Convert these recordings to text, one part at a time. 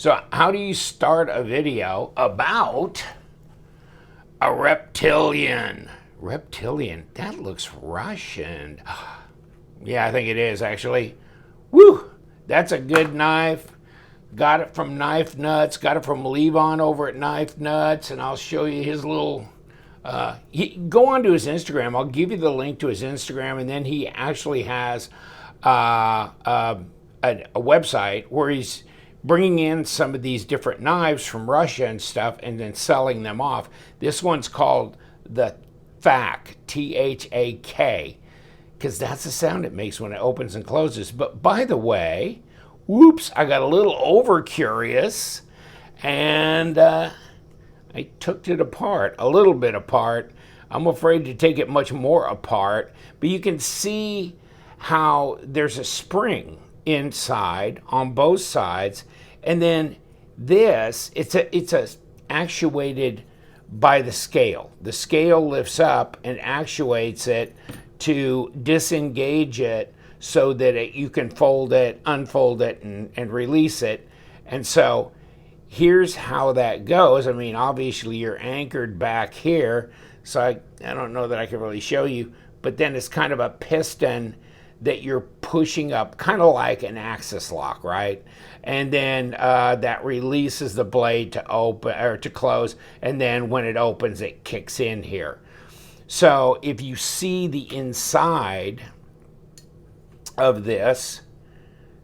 So how do you start a video about a reptilian? Reptilian, that looks Russian. Yeah, I think it is actually. Woo, that's a good knife. Got it from Knife Nuts, got it from Levon over at Knife Nuts, and I'll show you his little, go onto his Instagram. I'll give you the link to his Instagram, and then he actually has a website where he's bringing in some of these different knives from Russia and stuff and then selling them off. This one's called the Thak, Thak, because that's the sound it makes when it opens and closes. But by the way, whoops, I got a little over curious and I took it apart, a little bit apart. I'm afraid to take it much more apart, but you can see how there's a spring inside on both sides, and then this, it's actuated by the scale. The scale lifts up and actuates it to disengage it so that you can fold it, unfold it, and release it. And so here's how that goes. I mean, obviously you're anchored back here, so I don't know that I can really show you, but then it's kind of a piston that you're pushing up, kind of like an axis lock, right? And then that releases the blade to open or to close, and then when it opens, it kicks in here. So if you see the inside of this,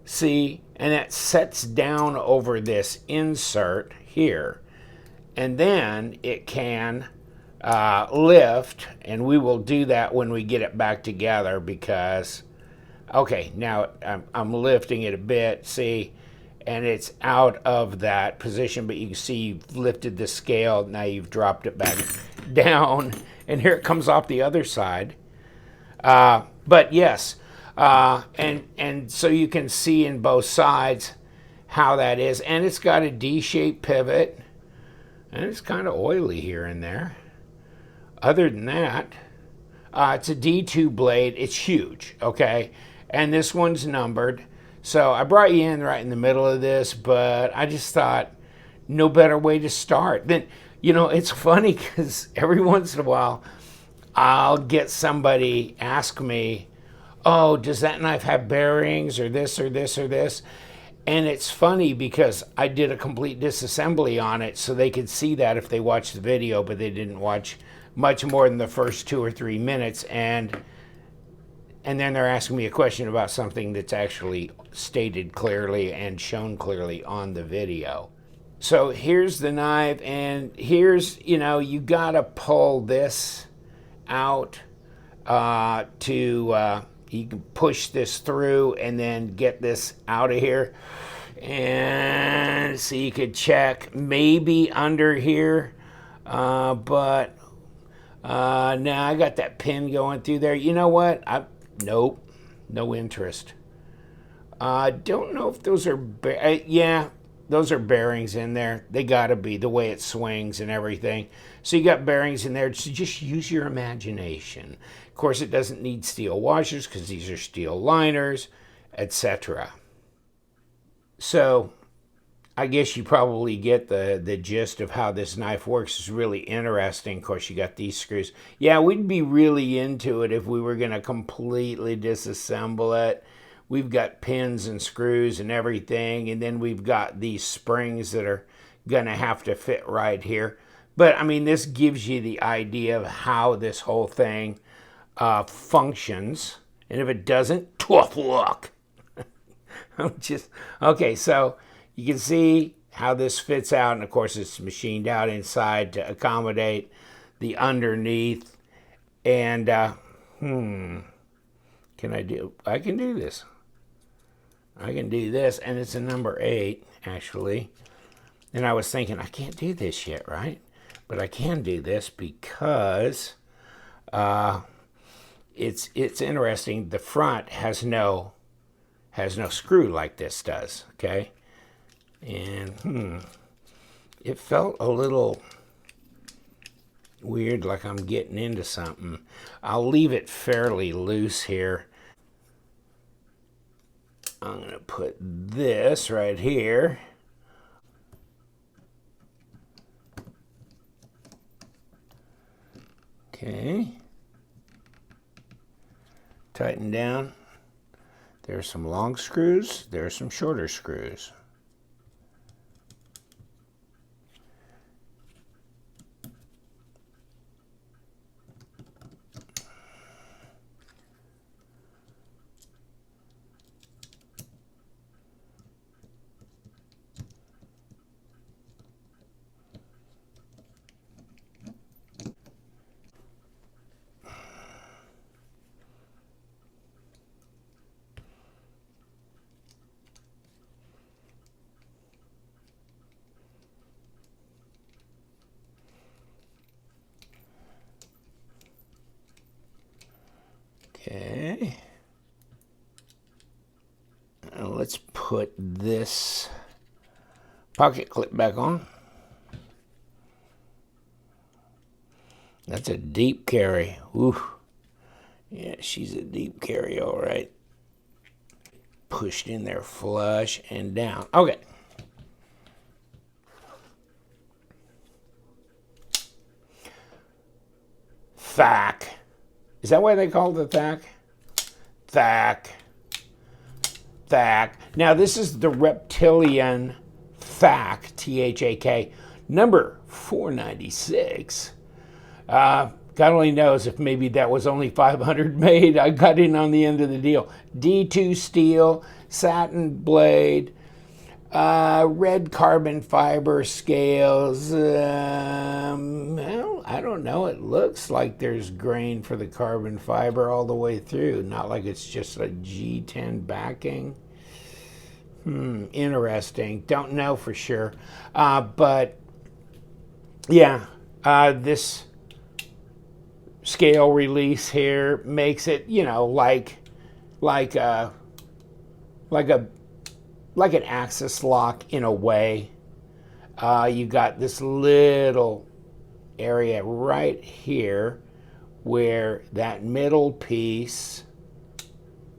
see, and it sets down over this insert here, and then it can lift, and we will do that when we get it back together because, okay, now I'm lifting it a bit, see, and it's out of that position, but you can see you've lifted the scale, now you've dropped it back down, and here it comes off the other side. But yes, and so you can see in both sides how that is, and it's got a D-shaped pivot, and it's kind of oily here and there. Other than that, it's a D2 blade. It's huge, okay? And this one's numbered. So I brought you in right in the middle of this, but I just thought no better way to start. Then, you know, it's funny because every once in a while I'll get somebody ask me, oh, does that knife have bearings or this or this or this? And it's funny because I did a complete disassembly on it so they could see that if they watched the video, but they didn't watch much more than the first 2 or 3 minutes. And then they're asking me a question about something that's actually stated clearly and shown clearly on the video. So here's the knife, and here's, you know, you gotta pull this out you can push this through and then get this out of here. And so you could check maybe under here, but now I got that pin going through there. You know what? Nope, no interest. Don't know if those are, yeah, those are bearings in there. They gotta be, the way it swings and everything. So you got bearings in there, so just use your imagination. Of course, it doesn't need steel washers because these are steel liners, etc. So I guess you probably get the gist of how this knife works. It's really interesting. Of course, you got these screws. Yeah, we'd be really into it if we were going to completely disassemble it. We've got pins and screws and everything, and then we've got these springs that are going to have to fit right here. But, I mean, this gives you the idea of how this whole thing functions. And if it doesn't, tough luck. Okay, so you can see how this fits out, and of course it's machined out inside to accommodate the underneath. And I can do this. I can do this, and it's a number 8 actually. And I was thinking, I can't do this yet, right? But I can do this because it's interesting. The front has no screw like this does, okay? And it felt a little weird, like I'm getting into something. I'll leave it fairly loose here. I'm gonna put this right here. Okay. Tighten down. There's some long screws. There's some shorter screws. Okay. Now let's put this pocket clip back on. That's a deep carry. Ooh. Yeah, she's a deep carry, all right. Pushed in there flush and down. Okay. Thak. Is that why they call it the Thak? Thak. Thak. Now, this is the Reptilian Thak, T-H-A-K, number 496. God only knows if maybe that was only 500 made. I got in on the end of the deal. D2 steel, satin blade, red carbon fiber scales. Well, I don't know. It looks like there's grain for the carbon fiber all the way through. Not like it's just a G10 backing. Interesting. Don't know for sure. But yeah, this scale release here makes it, you know, like an axis lock in a way. You got this little area right here where that middle piece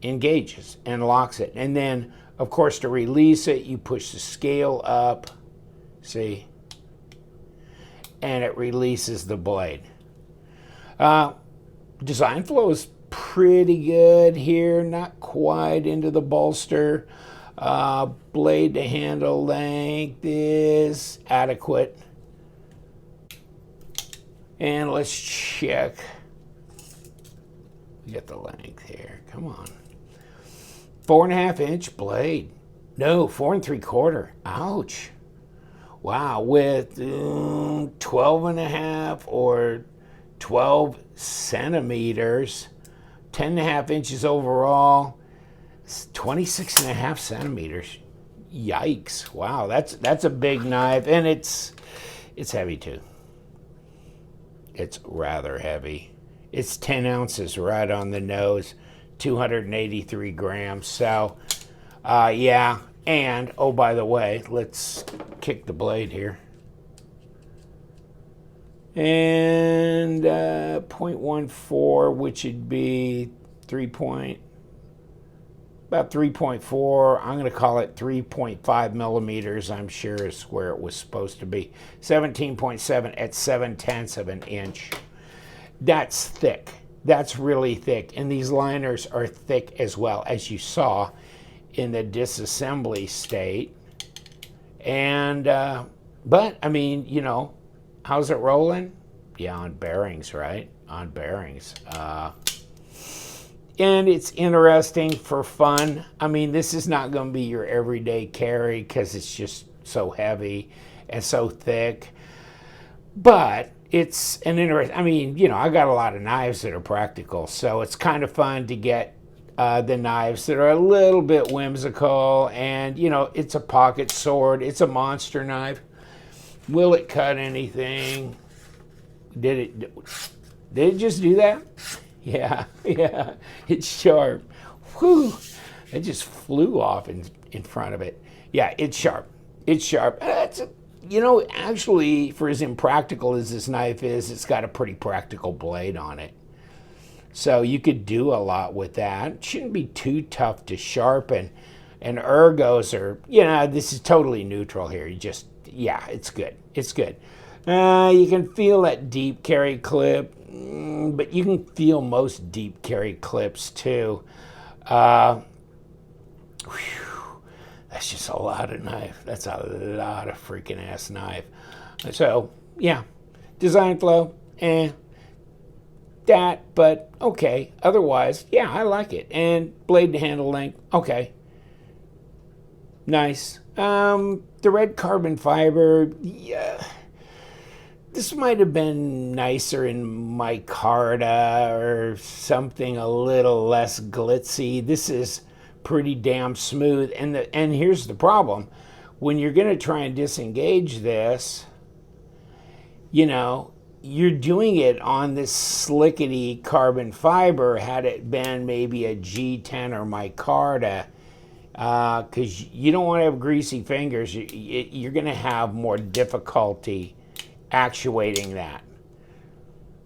engages and locks it. And then, of course, to release it, you push the scale up, see, and it releases the blade. Design flow is pretty good here, not quite into the bolster. Blade to handle length is adequate. And let's check. We got the length here. Come on. 4.5 inch blade. No, 4 3/4. Ouch. Wow, with 12.5 or 12 centimeters, 10.5 inches overall, 26.5 centimeters. Yikes! Wow, that's a big knife, and it's heavy too. It's rather heavy. It's 10 ounces right on the nose, 283 grams. So, yeah. And oh, by the way, let's kick the blade here. And 0.14, which would be about 3.4. I'm going to call it 3.5 millimeters, I'm sure is where it was supposed to be. 17.7 at 7/10 of an inch. That's thick. That's really thick. And these liners are thick as well, as you saw in the disassembly state. And, but, I mean, you know, how's it rolling? Yeah, on bearings, right? On bearings. And it's interesting for fun. I mean, this is not going to be your everyday carry because it's just so heavy and so thick. But it's an interesting, I mean, you know, I got a lot of knives that are practical. So it's kind of fun to get the knives that are a little bit whimsical. And, you know, it's a pocket sword. It's a monster knife. Will it cut anything? Did it just do that? Yeah, yeah, it's sharp. Whew, it just flew off in front of it. Yeah, it's sharp. It's sharp. You know, actually, for as impractical as this knife is, it's got a pretty practical blade on it. So you could do a lot with that. It shouldn't be too tough to sharpen. And ergos are, you know, this is totally neutral here. You just, yeah, it's good. It's good. You can feel that deep carry clip. but you can feel most deep carry clips too. Whew, that's just a lot of knife. That's a lot of freaking ass knife. So yeah, design flow, that, but okay. Otherwise, yeah, I like it. And blade to handle length, okay, nice. The red carbon fiber, yeah. This might have been nicer in micarta or something a little less glitzy. This is pretty damn smooth. And here's the problem. When you're going to try and disengage this, you're doing it on this slickety carbon fiber. Had it been maybe a G10 or micarta, because you don't want to have greasy fingers. You're going to have more difficulty actuating that.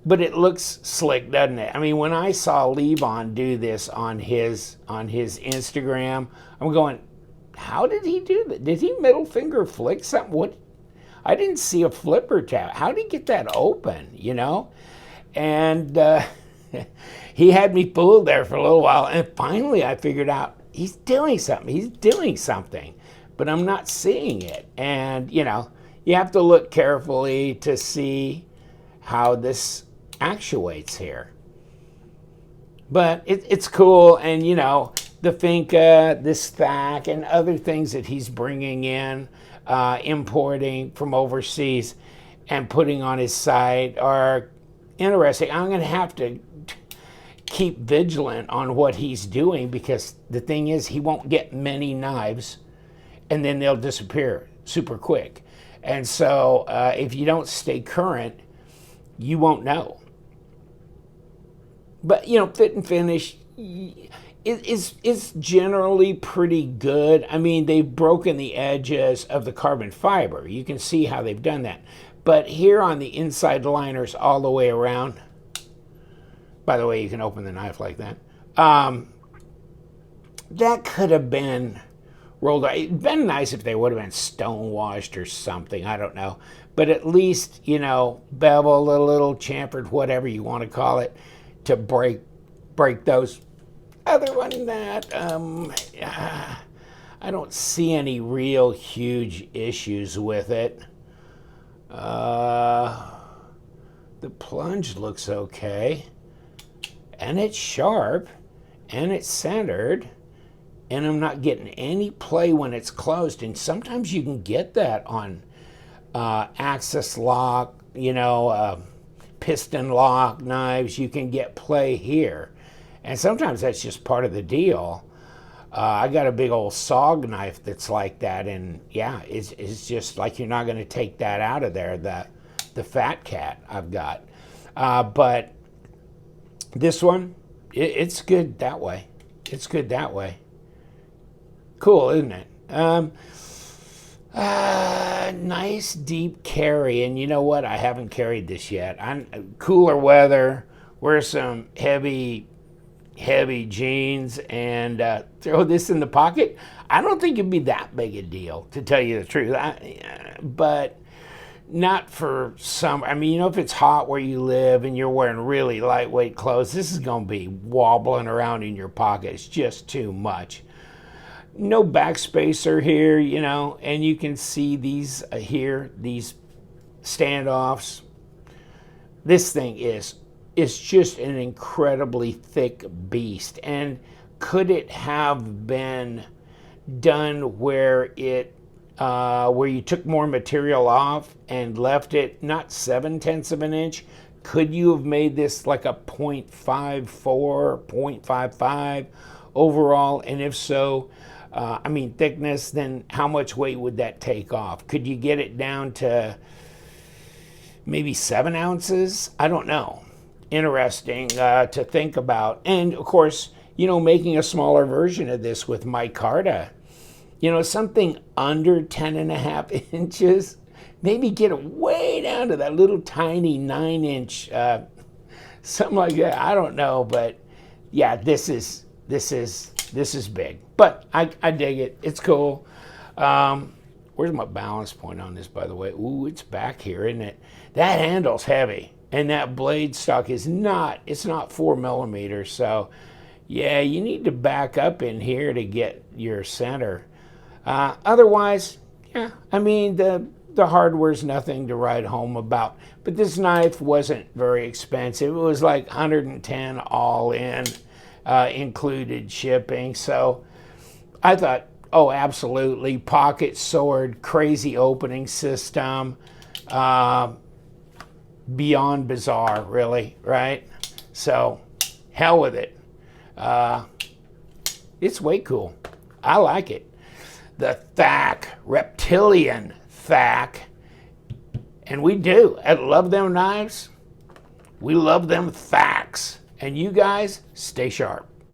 But it looks slick, doesn't it? I mean, when I saw Levon do this on his Instagram, I'm going, how did he do that? Did he middle finger flick something? What? I didn't see a flipper tab. How did he get that open, And he had me fooled there for a little while, and finally I figured out he's doing something, but I'm not seeing it. And, you have to look carefully to see how this actuates here. But it's cool, and the Finca, this Thak, and other things that he's bringing in, importing from overseas and putting on his site are interesting. I'm going to have to keep vigilant on what he's doing, because the thing is, he won't get many knives and then they'll disappear super quick. And so if you don't stay current, you won't know. But, fit and finish is generally pretty good. I mean, they've broken the edges of the carbon fiber. You can see how they've done that. But here on the inside liners all the way around, by the way, you can open the knife like that. That could have been rolled out. It'd been nice if they would have been stonewashed or something. I don't know. But at least, beveled a little, chamfered, whatever you want to call it, to break those. Other than that, I don't see any real huge issues with it. The plunge looks okay. And it's sharp. And it's centered. And I'm not getting any play when it's closed. And sometimes you can get that on axis lock, piston lock knives. You can get play here. And sometimes that's just part of the deal. I got a big old SOG knife that's like that. And yeah, it's just like you're not going to take that out of there, the Fat Cat I've got. But this one, it's good that way. It's good that way. Cool, isn't it? Nice deep carry, and you know what? I haven't carried this yet. I'm cooler weather. Wear some heavy jeans and throw this in the pocket. I don't think it'd be that big a deal, to tell you the truth. But not for some. I mean, if it's hot where you live and you're wearing really lightweight clothes, this is going to be wobbling around in your pocket. It's just too much. No backspacer here, and you can see these here, these standoffs. This thing is just an incredibly thick beast. And could it have been done where you took more material off and left it not 7/10 of an inch? Could you have made this like a 0.54, 0.55 overall? And if so, thickness, then how much weight would that take off? Could you get it down to maybe 7 ounces? I don't know. Interesting to think about. And of course, making a smaller version of this with micarta, something under 10.5 inches, maybe get it way down to that little tiny 9-inch, something like that. I don't know, but yeah, this is big. But I dig it. It's cool. Where's my balance point on this, by the way? Ooh, it's back here, isn't it? That handle's heavy. And that blade stock is not, it's not 4 millimeters. So yeah, you need to back up in here to get your center. Otherwise, yeah, I mean, the hardware's nothing to write home about. But this knife wasn't very expensive. It was like 110 all in, included shipping. So I thought, oh, absolutely, pocket sword, crazy opening system, beyond bizarre, really, right? So hell with it. It's way cool. I like it. The Thak, Reptilian Thak. And we do. I love them knives. We love them Thaks. And you guys, stay sharp.